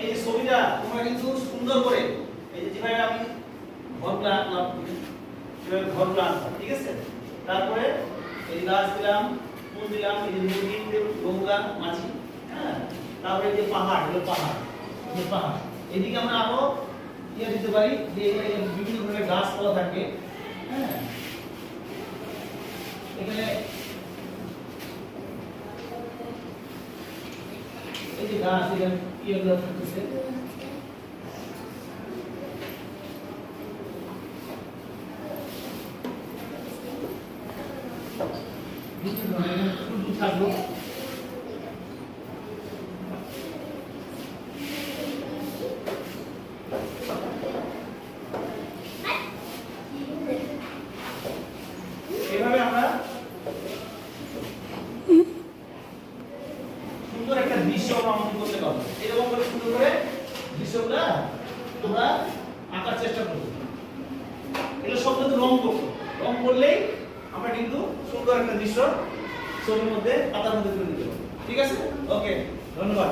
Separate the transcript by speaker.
Speaker 1: এই ছবিটা তোমরা কিন্তু সুন্দর করে এই যে যেভাবে আমি ঘরগুলো আঁকলাম সেভাবে ঘরগুলো আঁকলাম, ঠিক আছে? তারপরে এই গাছ দিলাম, ফুল দিলাম, এই যে মুরগি, গঙ্গা, মাছি, হ্যাঁ, তারপরে এই যে পাহাড়, হলো পাহাড়, এই পাহাড়। এদিকে আমরা আরো ইয়ে দিতে পারি যে বিভিন্ন ধরনের গাছপালা থাকে, হ্যাঁ, এখানে এই যে গাছ এখানে ইয়েগুলো থাকতেছে, বিভিন্ন ধরনের ফুল থাকলো। এভাবে আমরা সুন্দর একটা দৃশ্য অঙ্কন করতে পারবো। এরকম করে সুন্দর করে দৃশ্যগুলা আমরা আঁকার চেষ্টা করব। এগুলো সব কিন্তু রং করব, রং করলেই আমরা কিন্তু সুন্দর একটা দৃশ্য ছবির মধ্যে, পাতার মধ্যে তুলে দিতে পারবো। ঠিক আছে? ওকে, ধন্যবাদ।